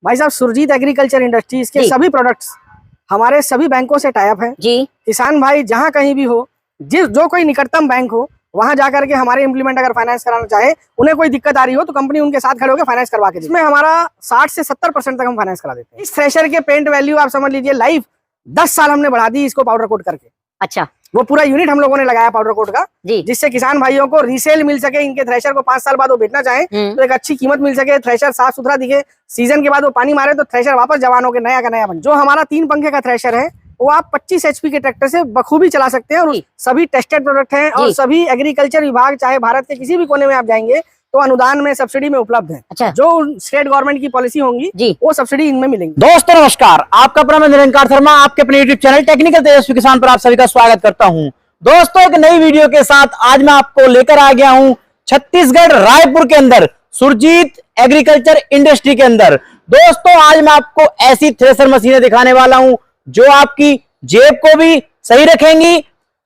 भाई साहब Surjit agriculture industries के सभी प्रोडक्ट्स हमारे सभी बैंकों से टाई अप है जी। किसान भाई जहां कहीं भी हो, जो कोई निकटतम बैंक हो, वहां जाकर के हमारे इम्प्लीमेंट अगर फाइनेंस कराना चाहे, उन्हें कोई दिक्कत आ रही हो तो कंपनी उनके साथ खड़े होकर फाइनेंस करवा के, इसमें हमारा 60 से 70% तक हम फाइनेंस करा देते हैं। इस थ्रेशर के पेंट वैल्यू आप समझ लीजिए लाइफ 10 साल हमने बढ़ा दी इसको पाउडर कोट करके। अच्छा, वो पूरा यूनिट हम लोगों ने लगाया पाउडर कोट का, जिससे किसान भाइयों को रीसेल मिल सके। इनके थ्रेशर को 5 साल बाद वो बेचना चाहे तो एक अच्छी कीमत मिल सके, थ्रेशर साफ सुथरा दिखे, सीजन के बाद वो पानी मारे तो थ्रेशर वापस जवान होकर नया का नया बन। जो हमारा 3 पंखे का थ्रेशर है वो आप 25 HP के ट्रैक्टर से बखूबी चला सकते हैं और सभी टेस्टेड प्रोडक्ट हैं और सभी एग्रीकल्चर विभाग चाहे भारत के किसी भी कोने में आप जाएंगे तो अनुदान में सब्सिडी में उपलब्ध है। अच्छा। जो स्टेट गवर्नमेंट की पॉलिसी होंगी वो सब्सिडी इनमें मिलेंगी। दोस्तों नमस्कार, आपका अपना मैं निरंकार शर्मा आपके अपने यूट्यूब चैनल टेक्निकल तेजस्वी किसान पर आप सभी का स्वागत करता हूं। दोस्तों एक नई वीडियो के साथ आज मैं आपको लेकर आ गया हूं छत्तीसगढ़ रायपुर के अंदर सुरजीत एग्रीकल्चर इंडस्ट्री के अंदर। दोस्तों आज मैं आपको ऐसी थ्रेसर मशीनें दिखाने वाला हूं जो आपकी जेब को भी सही रखेंगी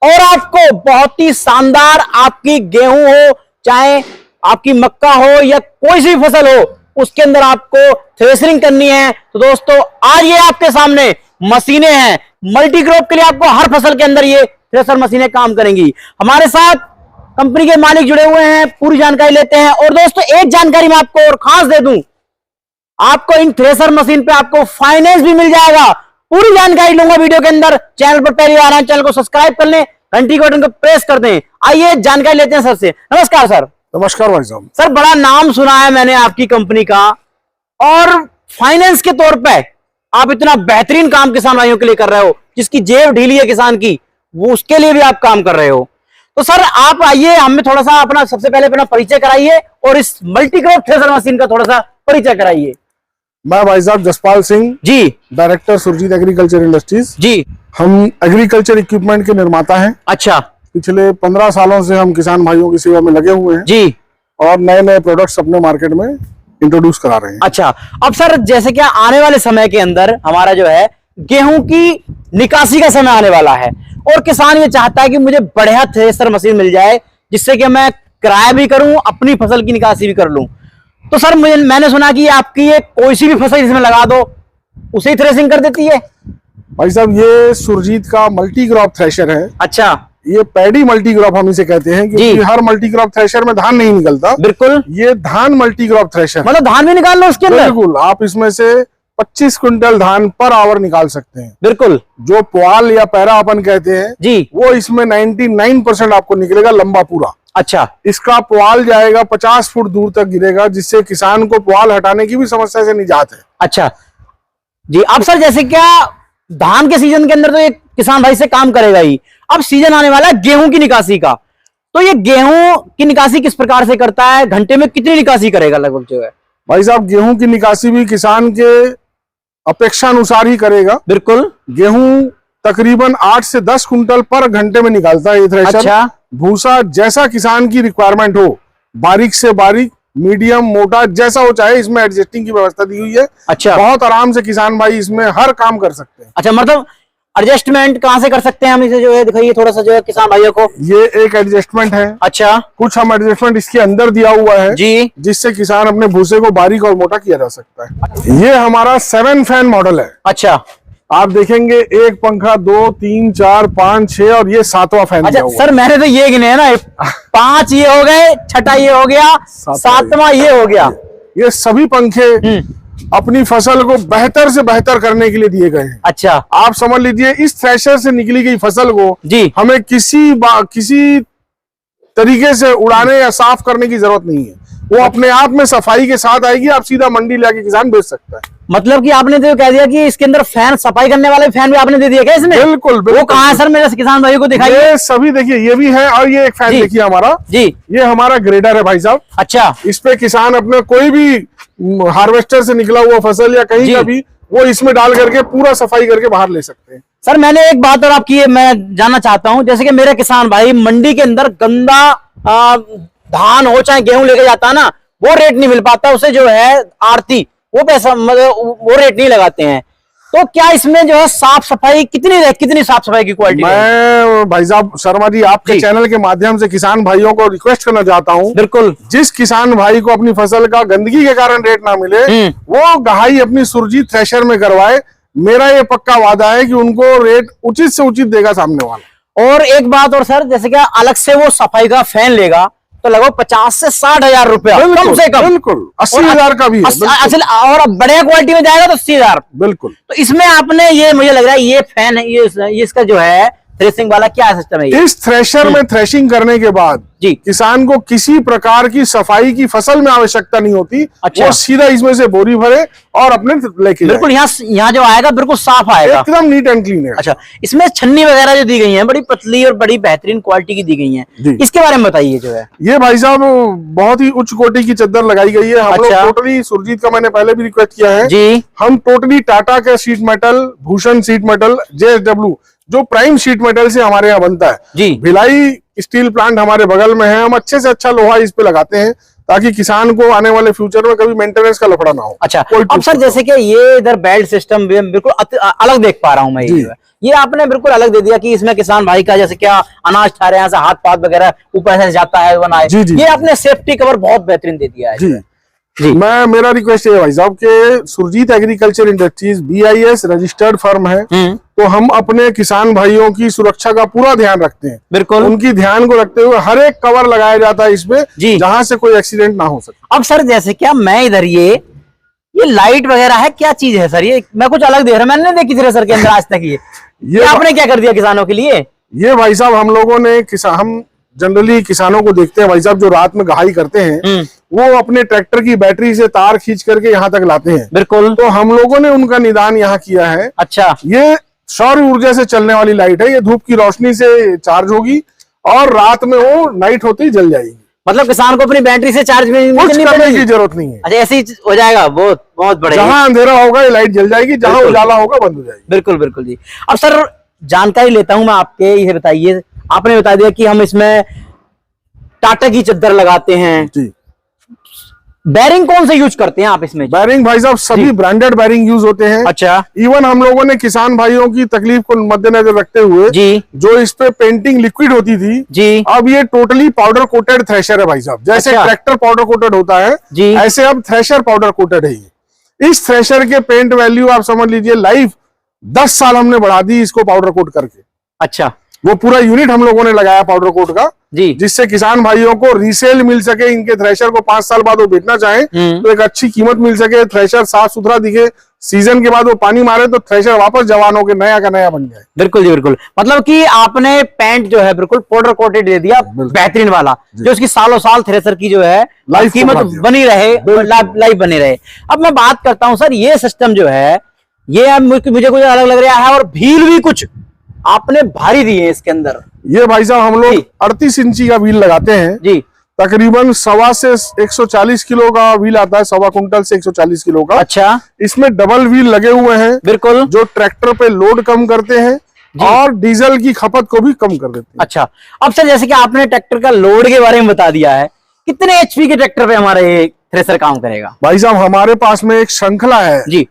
और आपको बहुत ही शानदार, आपकी गेहूं हो चाहे आपकी मक्का हो या कोई सी फसल हो, उसके अंदर आपको थ्रेसरिंग करनी है तो दोस्तों आज ये आपके सामने मशीनें हैं। मल्टी क्रॉप के लिए आपको हर फसल के अंदर ये थ्रेसर मशीनें काम करेंगी। हमारे साथ कंपनी के मालिक जुड़े हुए हैं, पूरी जानकारी लेते हैं। और दोस्तों एक जानकारी मैं आपको और खास दे दूं, आपको इन थ्रेसर मशीन पे आपको फाइनेंस भी मिल जाएगा। पूरी जानकारी लूंगा वीडियो के अंदर। चैनल पर पहली बार आए चैनल को सब्सक्राइब कर लें, घंटी को बटन को प्रेस कर दें। आइए जानकारी लेते हैं सर से। नमस्कार सर। नमस्कार भाई साहब। सर बड़ा नाम सुना है मैंने आपकी कंपनी का, और फाइनेंस के तौर पे आप इतना बेहतरीन काम किसान भाइयों के लिए कर रहे हो, जिसकी जेब ढीली है किसान की, वो उसके लिए भी आप काम कर रहे हो। तो सर आप आइए हमें थोड़ा सा अपना सबसे पहले अपना परिचय कराइए और इस मल्टी क्रॉप थ्रेसर मशीन का थोड़ा सा परिचय कराइए। मैं भाई साहब Jaspal Singh ji, director Surjit agriculture industries जी। हम एग्रीकल्चर इक्विपमेंट के निर्माता हैं। अच्छा। पिछले 15 सालों से हम किसान भाइयों की सेवा में लगे हुए हैं जी, और नए नए प्रोडक्ट्स अपने मार्केट में इंट्रोड्यूस करा रहे हैं। अच्छा, अब सर जैसे कि आने वाले समय के अंदर हमारा जो है गेहूं की निकासी का समय आने वाला है और किसान ये चाहता है कि मुझे बढ़िया थ्रेसर मशीन मिल जाए जिससे कि मैं किराया भी करूं, अपनी फसल की निकासी भी कर लूं। तो सर मैंने सुना कि आपकी ये कोई सी भी फसल इसमें लगा दो उसे ही थ्रेसिंग कर देती है। भाई साहब ये सुरजीत का मल्टी क्रॉप थ्रेशर है। अच्छा। ये पैडी मल्टी क्रॉप हम इसे कहते हैं क्योंकि हर मल्टी क्रॉप थ्रेशर में धान नहीं निकलता। बिल्कुल। ये धान मल्टी क्रॉप थ्रेशर, मतलब धान भी निकाल लो उसके अंदर। बिल्कुल, आप इसमें से 25 क्विंटल धान पर आवर निकाल सकते हैं। बिल्कुल। जो पुआल या पैरा अपन कहते हैं जी, वो इसमें 99% आपको निकलेगा लंबा पूरा। अच्छा। इसका पुआल जाएगा 50 फुट दूर तक गिरेगा, जिससे किसान को पुआल हटाने की भी समस्या से निजात है। अच्छा जी। अब सर जैसे क्या धान के सीजन के अंदर तो ये किसान भाई से काम करेगा ही, अब सीजन आने वाला है गेहूं की निकासी का, तो ये गेहूं की निकासी किस प्रकार से करता है, घंटे में कितनी निकासी करेगा लगभग जो है? भाई साहब गेहूं की निकासी भी किसान के अपेक्षा अनुसार ही करेगा। बिल्कुल। गेहूं तकरीबन 8 से 10 कुंटल पर घंटे में निकालता है ये थ्रेशर। अच्छा। भूसा जैसा किसान की रिक्वायरमेंट हो, बारीक से बारीक, मीडियम, मोटा, जैसा हो चाहे, इसमें एडजस्टिंग की व्यवस्था दी हुई है। अच्छा। बहुत आराम से किसान भाई इसमें हर काम कर सकते हैं। अच्छा, मतलब एडजस्टमेंट कहाँ से कर सकते हैं हम इसे, जो है दिखाइए थोड़ा सा जो है किसान भाइयों को। ये एक एडजस्टमेंट है। अच्छा। कुछ हम एडजस्टमेंट इसके अंदर दिया हुआ है जी, जिससे किसान अपने भूसे को बारीक और मोटा किया जा सकता है। ये हमारा 7 फैन मॉडल है। अच्छा। आप देखेंगे एक पंखा, 2, 3, 4, 5, 6 और ये 7वां फैन। अच्छा सर मैंने तो ये गिने है ना, 5 ये हो गए, 6ठा ये हो गया, 7वां ये हो गया। ये सभी पंखे अपनी फसल को बेहतर से बेहतर करने के लिए दिए गए हैं। अच्छा। आप समझ लीजिए इस थ्रेशर से निकली गई फसल को जी हमें किसी तरीके से उड़ाने या साफ करने की जरूरत नहीं है। वो अपने आप में सफाई के साथ आएगी, आप सीधा मंडी लाके किसान बेच सकता है। मतलब कि आपने तो कह दिया कि इसके अंदर फैन, सफाई करने वाले फैन भी आपने दे दिया क्या इसमें? बिल्कुल, बिल्कुल। वो कहाँ है सर, मेरे किसान भाई को दिखाइए। ये सभी देखिए, ये भी है और ये एक फैन देखिए हमारा जी, ये हमारा ग्रेडर है भाई साहब। अच्छा। इस पे किसान अपने कोई भी हार्वेस्टर से निकला हुआ फसल या कहीं का भी वो इसमें डाल करके पूरा सफाई करके बाहर ले सकते हैं। सर मैंने एक बात और आपकी मैं जानना चाहता हूँ, जैसे कि मेरे किसान भाई मंडी के अंदर गंदा धान हो चाहे गेहूं लेके जाता है ना, वो रेट नहीं मिल पाता उसे, जो है आड़ती वो पैसा मतलब वो रेट नहीं लगाते हैं। तो क्या इसमें जो है साफ सफाई कितनी साफ सफाई की क्वालिटी? मैं भाई साहब शर्मा जी आपके चैनल के माध्यम से किसान भाइयों को रिक्वेस्ट करना चाहता हूँ, बिल्कुल, जिस किसान भाई को अपनी फसल का गंदगी के कारण रेट ना मिले वो गहाई अपनी सुरजीत थ्रेशर में करवाए। मेरा ये पक्का वादा है कि उनको रेट उचित से उचित देगा सामने वाला। और एक बात और सर, जैसे कि अलग से वो सफाई का फैन लेगा तो लगभग 50 से 60,000 रुपया कम से कम, बिल्कुल 80,000 का भी है, और अब बढ़िया क्वालिटी में जाएगा तो 80,000, बिल्कुल। तो इसमें आपने ये मुझे लग रहा है ये फैन है, ये इसका जो है थ्रेसिंग वाला क्या सिस्टम है? इस थ्रेशर में थ्रेशिंग करने के बाद जी किसान को किसी प्रकार की सफाई की फसल में आवश्यकता नहीं होती। अच्छा। वो सीधा इसमें से बोरी भरे और अपने लेके बिल्कुल यहाँ जो आएगा बिल्कुल साफ आएगा, एकदम नीट एंड क्लीन है। अच्छा, इसमें छन्नी वगैरह जो दी गई है बड़ी पतली और बड़ी बेहतरीन क्वालिटी की दी गई है, इसके बारे में बताइए। जो है ये भाई साहब बहुत ही उच्च कोटि की चद्दर लगाई गई है। हम लोग टोटली सुरजीत का मैंने पहले भी रिक्वेस्ट किया है जी, हम टोटली टाटा के sheet metal, Bhushan sheet metal, JSW जो प्राइम शीट मेटल से हमारे यहाँ बनता है जी, भिलाई स्टील प्लांट हमारे बगल में है। हम अच्छे से अच्छा लोहा इस पे लगाते हैं ताकि किसान को आने वाले फ्यूचर में कभी मेंटेनेंस का लफड़ा ना हो। अच्छा, अब सर जैसे कि ये इधर बेल्ट सिस्टम बिल्कुल अलग देख पा रहा हूँ मैं, ये आपने बिल्कुल अलग दे दिया कि इसमें किसान भाई का जैसे क्या अनाज ठा रहे हैं, हाथ पाथ वगैरह ऊपर से जाता है बनाए, ये आपने सेफ्टी कवर बहुत बेहतरीन दे दिया है जी। मेरा रिक्वेस्ट है भाई साहब के Surjeet agriculture industries BIS registered firm है, तो हम अपने किसान भाइयों की सुरक्षा का पूरा ध्यान रखते हैं, बिल्कुल उनकी ध्यान को रखते हुए हर एक कवर लगाया जाता है इसमें जहां से कोई एक्सीडेंट ना हो सके। अब सर जैसे क्या मैं इधर ये लाइट वगैरह है, क्या चीज है सर? ये मैं कुछ अलग देख रहा, मैंने नहीं देखी थी सर के अंदर आज तक। ये आपने क्या कर दिया किसानों के लिए? ये भाई साहब हम लोगों ने हम जनरली किसानों को देखते हैं भाई साहब जो रात में गहाई करते हैं वो अपने ट्रैक्टर की बैटरी से तार खींच करके यहाँ तक लाते हैं, बिल्कुल, तो हम लोगों ने उनका निदान यहाँ किया है। अच्छा, ये सौर ऊर्जा से चलने वाली लाइट है, ये धूप की रोशनी से चार्ज होगी और रात में वो नाइट होते ही जल जाएगी। मतलब किसान को अपनी बैटरी से चार्ज करने की जरूरत नहीं है। अच्छा, ऐसे ही हो जाएगा, बहुत बढ़िया। जहाँ अंधेरा होगा ये लाइट जल जाएगी, जहाँ उजाला होगा बंद हो जाएगी। बिल्कुल बिल्कुल जी। अब सर जानकारी लेता हूँ मैं आपके, ये बताइए, आपने बता दिया कि हम इसमें टाटा की चद्दर लगाते हैं जी, बैरिंग कौन से यूज करते हैं आप इसमें? बैरिंग भाई साहब सभी ब्रांडेड बैरिंग यूज होते हैं। अच्छा, इवन हम लोगों ने किसान भाइयों की तकलीफ को मद्देनजर रखते हुए जी, जो इस पे पेंटिंग लिक्विड होती थी जी, अब ये टोटली पाउडर कोटेड थ्रेशर है भाई साहब। जैसे ट्रैक्टर पाउडर कोटेड होता है जी, ऐसे अब थ्रेशर पाउडर कोटेड है ये। इस थ्रेशर के पेंट वैल्यू आप समझ लीजिए लाइफ 10 साल हमने बढ़ा दी इसको पाउडर कोट करके। अच्छा, वो पूरा यूनिट हम लोगों ने लगाया पाउडर कोट का जी, जिससे किसान भाइयों को रीसेल मिल सके, इनके थ्रेशर को 5 साल बाद वो बेचना चाहें तो एक अच्छी कीमत मिल सके, थ्रेशर साफ सुथरा दिखे, सीजन के बाद वो पानी मारे तो थ्रेशर वापस जवान होकर नया का नया बन जाए। बिल्कुल जी बिल्कुल, मतलब कि आपने पेंट जो है बिल्कुल पाउडर कोटेड दे दिया बेहतरीन वाला, जो उसकी सालों साल थ्रेशर की जो है कीमत बनी रहे, लाइफ बनी रहे। अब मैं बात करता हूँ सर, ये सिस्टम जो है ये मुझे कुछ अलग लग रहा है और व्हील भी कुछ आपने भारी दिए हैं इसके अंदर। ये भाई साहब हम लोग 38 इंची का व्हील लगाते हैं जी, तकरीबन 1.25 से 140 किलो का व्हील आता है, 1.25 कुंटल से 140 किलो का। अच्छा, इसमें डबल व्हील लगे हुए हैं बिल्कुल, जो ट्रैक्टर पे लोड कम करते हैं और डीजल की खपत को भी कम कर देते हैं। अच्छा, अब सर जैसे कि आपने ट्रैक्टर का लोड के बारे में बता दिया है, कितने HP के ट्रैक्टर पे हमारा ये थ्रेशर काम करेगा? भाई साहब हमारे पास में एक श्रृंखला है जी,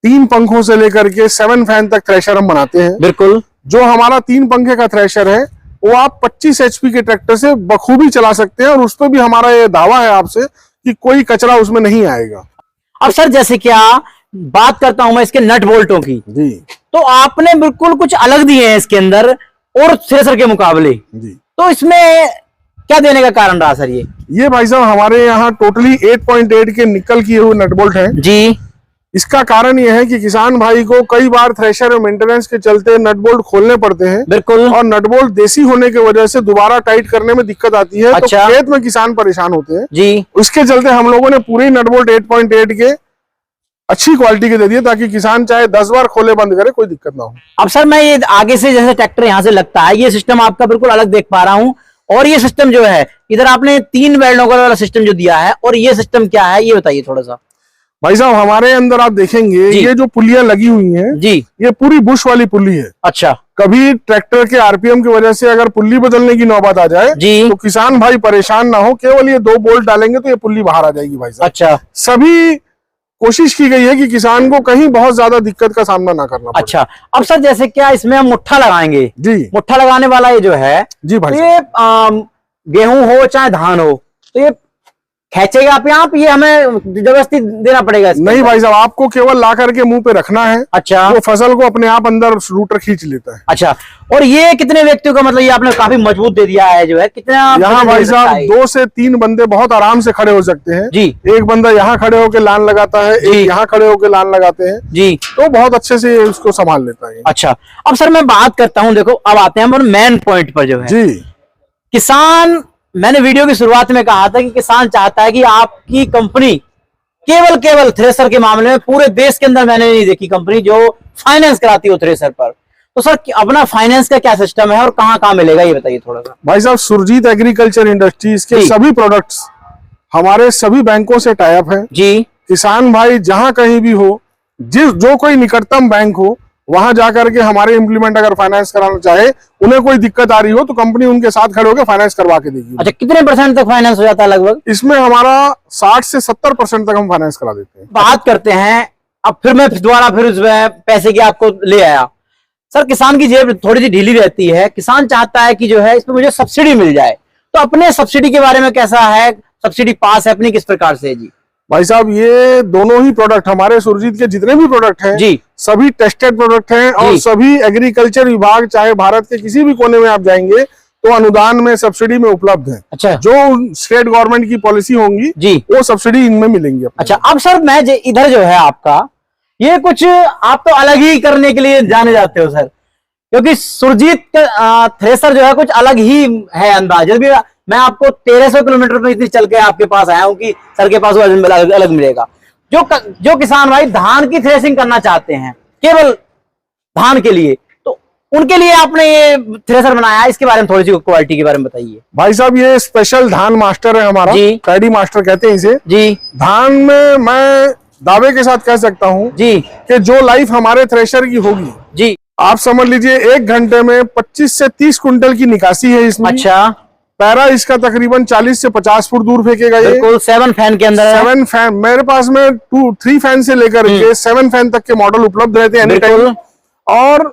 3 पंखों से लेकर के 7 फैन तक थ्रेशर हम बनाते हैं। बिल्कुल, जो हमारा 3 पंखे का थ्रेशर है वो आप 25 HP के ट्रैक्टर से बखूबी चला सकते हैं और उस पर भी हमारा ये दावा है आपसे कि कोई कचरा उसमें नहीं आएगा। अब सर जैसे क्या बात करता हूं मैं इसके नट बोल्टों की जी, तो आपने बिल्कुल कुछ अलग दिए हैं इसके अंदर और थ्रेशर के मुकाबले जी, तो इसमें क्या देने का कारण रहा सर? ये भाई साहब हमारे यहाँ टोटली 8.8 के निकल किए हुए नट बोल्ट हैं जी। इसका कारण यह है कि किसान भाई को कई बार थ्रेशर और मेंटेनेंस के चलते नट बोल्ट खोलने पड़ते हैं बिल्कुल, और नट बोल्ट देसी होने की वजह से दोबारा टाइट करने में दिक्कत आती है। अच्छा, तो खेत में किसान परेशान होते हैं जी, उसके चलते हम लोगों ने पूरे नट बोल्ट 8.8 के अच्छी क्वालिटी के दे दिए ताकि किसान चाहे 10 बार खोले बंद करे कोई दिक्कत ना हो। अब सर मैं ये आगे से जैसे ट्रैक्टर यहाँ से लगता है ये सिस्टम आपका बिल्कुल अलग देख पा रहा हूँ, और ये सिस्टम जो है इधर आपने 3 वेल्डों वाला सिस्टम जो दिया है, और ये सिस्टम क्या है ये बताइए थोड़ा सा। भाई साहब हमारे अंदर आप देखेंगे ये जो पुलियां लगी हुई हैं जी, ये पूरी बुश वाली पुली है। अच्छा, कभी ट्रैक्टर के RPM की वजह से अगर पुल्ली बदलने की नौबत आ जाए जी, तो किसान भाई परेशान ना हो, केवल ये 2 बोल्ट डालेंगे तो ये पुल्ली बाहर आ जाएगी भाई साहब। अच्छा, सभी कोशिश की गई है कि किसान को कहीं बहुत ज्यादा दिक्कत का सामना ना करना पड़े। अच्छा, अब सर जैसे क्या इसमें हम मुट्ठा लगाएंगे जी, मुट्ठा लगाने वाला ये जो है जी भाई, तो ये गेहूं हो चाहे धान हो तो ये खींचेगा आप यहाँ पे, ये हमें जबरदस्ती देना पड़ेगा? नहीं भाई साहब, आपको केवल ला करके मुंह पे रखना है। अच्छा, वो फसल को अपने आप अंदर रूटर खींच लेता है। अच्छा, और ये कितने व्यक्तियों का, मतलब ये आपने काफी मजबूत दे दिया है जो है, कितना यहाँ भाई साहब 2 से 3 बंदे बहुत आराम से खड़े हो सकते हैं जी। एक बंदा यहाँ खड़े होकर लाइन लगाता है, एक यहाँ खड़े होकर लाइन लगाते हैं जी, तो बहुत अच्छे से उसको संभाल लेता है। अच्छा, अब सर मैं बात करता हूँ, देखो अब आते हैं हम मेन पॉइंट पर जो है जी। किसान, मैंने वीडियो की शुरुआत में कहा था कि किसान चाहता है कि आपकी कंपनी केवल थ्रेसर के मामले में पूरे देश के अंदर मैंने नहीं देखी कंपनी जो फाइनेंस कराती हो थ्रेसर पर। तो सर अपना फाइनेंस का क्या सिस्टम है और कहाँ मिलेगा ये बताइए थोड़ा सा। भाई साहब, सुरजीत एग्रीकल्चर इंडस्ट्रीज के सभी प्रोडक्ट्स हमारे सभी बैंकों से टाई अप है जी। किसान भाई जहां कहीं भी हो, जो कोई निकटतम बैंक हो, वहां जाकर के हमारे इम्प्लीमेंट अगर फाइनेंस कराना चाहे, उन्हें कोई दिक्कत आ रही हो तो कंपनी उनके साथ खड़े होकर फाइनेंस करवा के देगी। अच्छा, कितने % तक फाइनेंस हो जाता है लगभग? इसमें हमारा 60 से 70% तक हम फाइनेंस करा देते हैं। बात करते हैं, अब फिर मैं दोबारा फिर उसमें पैसे की आपको ले आया। सर किसान की जेब थोड़ी सी ढीली रहती है, किसान चाहता है कि जो है इसमें मुझे सब्सिडी मिल जाए, तो अपने सब्सिडी के बारे में कैसा है, सब्सिडी पास है अपनी किस प्रकार से जी? भाई साहब, ये दोनों ही प्रोडक्ट, हमारे सुरजीत के जितने भी प्रोडक्ट हैं जी, सभी टेस्टेड प्रोडक्ट हैं और सभी एग्रीकल्चर विभाग, चाहे भारत के किसी भी कोने में आप जाएंगे तो अनुदान में, सब्सिडी में उपलब्ध है। अच्छा, जो स्टेट गवर्नमेंट की पॉलिसी होंगी जी, वो सब्सिडी इनमें मिलेंगी। अच्छा, अब सर मैं इधर जो है आपका ये कुछ आप तो अलग ही करने के लिए जाने जाते हो सर, क्योंकि सुरजीत थ्रेसर जो है कुछ अलग ही है अंदाज। भी मैं आपको 1300 किलोमीटर पर इतनी चल के आपके पास आया हूं कि सर के पास अलग मिलेगा। जो किसान भाई धान की थ्रेसिंग करना चाहते हैं केवल धान के लिए, तो उनके लिए आपने ये थ्रेसर बनाया है, इसके बारे में थोड़ी सी क्वालिटी के बारे में बताइए। भाई साहब, ये स्पेशल धान मास्टर है हमारा जी, पैडी मास्टर कहते हैं इसे जी। धान में मैं दावे के साथ कह सकता हूँ जी कि जो लाइफ हमारे थ्रेशर की होगी जी, आप समझ लीजिए 1 घंटे में 25 से 30 कुंटल की निकासी है इसमें। अच्छा, पैरा इसका तकरीबन 40 से 50 फुट दूर फेंकेगा ये। बिल्कुल 7 फैन के अंदर 7 फैन, मेरे पास में 3 फैन से लेकर के 7 फैन तक के मॉडल उपलब्ध रहते हैं एनी टाइम। और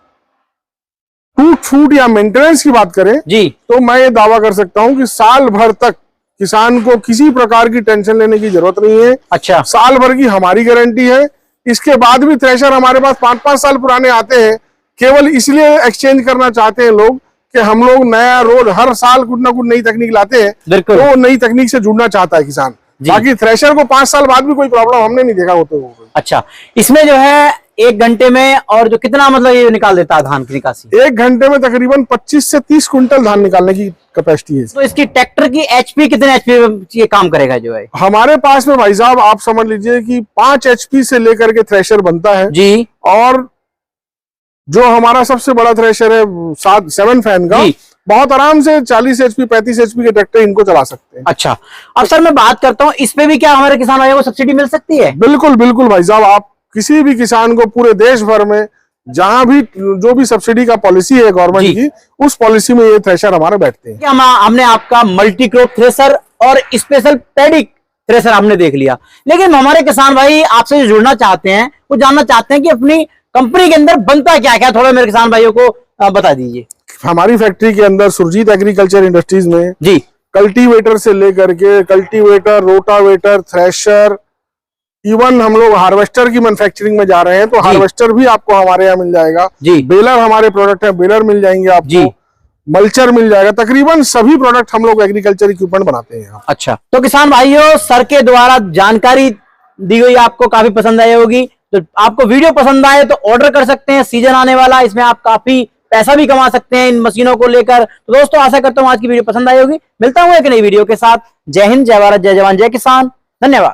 टूट फूट या मेंटेनेंस की बात करें जी, तो मैं ये दावा कर सकता हूं कि साल भर तक किसान को किसी प्रकार की टेंशन लेने की जरूरत नहीं है। अच्छा, साल भर की हमारी गारंटी है। इसके बाद भी थ्रेशर हमारे पास 5-5 साल पुराने आते हैं, केवल इसलिए एक्सचेंज करना चाहते हैं लोग कि हम लोग नया रोज हर साल कुछ ना कुछ नई तकनीक लाते हैं, तो नई तकनीक से जुड़ना चाहता है किसान। बाकी थ्रेशर को 5 साल बाद भी कोई प्रॉब्लम हमने नहीं देखा होते हुए। अच्छा, इसमें जो है 1 घंटे में और जो कितना मतलब ये निकाल देता है धान की निकासी? 1 घंटे में तकरीबन 25 से 30 कुंटल धान निकालने की कैपेसिटी है। तो इसकी ट्रैक्टर की HP कितने HP ये काम करेगा जो है? हमारे पास में भाई साहब आप समझ लीजिए कि 5 HP से लेकर के थ्रेशर बनता है जी। और जो हमारा सबसे बड़ा थ्रेशर है 7 फैन का, बहुत आराम से 40 HP 35 HP के ट्रैक्टर इनको चला सकते हैं। अच्छा, अब सर मैं बात करता हूँ, इस पे भी क्या हमारे किसान भाइयों को सब्सिडी मिल सकती है? बिल्कुल बिल्कुल भाई साहब, आप किसी भी किसान को पूरे देश भर में जहां भी जो भी सब्सिडी का पॉलिसी है गवर्नमेंट की, उस पॉलिसी में ये थ्रेशर हमारे बैठते हैं। हमने आपका मल्टी क्रॉप थ्रेसर और स्पेशल पैडी थ्रेसर आपने देख लिया, लेकिन हमारे किसान भाई आपसे जो जुड़ना चाहते हैं वो जानना चाहते हैं कि अपनी कंपनी के अंदर बनता क्या क्या, थोड़ा मेरे किसान भाइयों को बता दीजिए। हमारी फैक्ट्री के अंदर सुरजीत एग्रीकल्चर इंडस्ट्रीज में जी कल्टीवेटर से लेकर के कल्टीवेटर, रोटावेटर, थ्रेशर, इवन हम लोग हार्वेस्टर की मैन्युफैक्चरिंग में जा रहे हैं, तो हार्वेस्टर भी आपको हमारे यहाँ मिल जाएगा जी। बेलर हमारे प्रोडक्ट है, बेलर मिल जाएंगे आपको, मल्चर मिल जाएगा, तकरीबन सभी प्रोडक्ट हम लोग एग्रीकल्चर इक्विपमेंट बनाते हैं। अच्छा, तो किसान भाइयों सर के द्वारा जानकारी दी गई आपको काफी पसंद आई होगी, तो आपको वीडियो पसंद आए तो ऑर्डर कर सकते हैं। सीजन आने वाला, इसमें आप काफी पैसा भी कमा सकते हैं इन मशीनों को लेकर। तो दोस्तों आशा करता हूं आज की वीडियो पसंद आई होगी। मिलता हूं एक नई वीडियो के साथ। जय हिंद, जय भारत, जय जवान, जय किसान। धन्यवाद।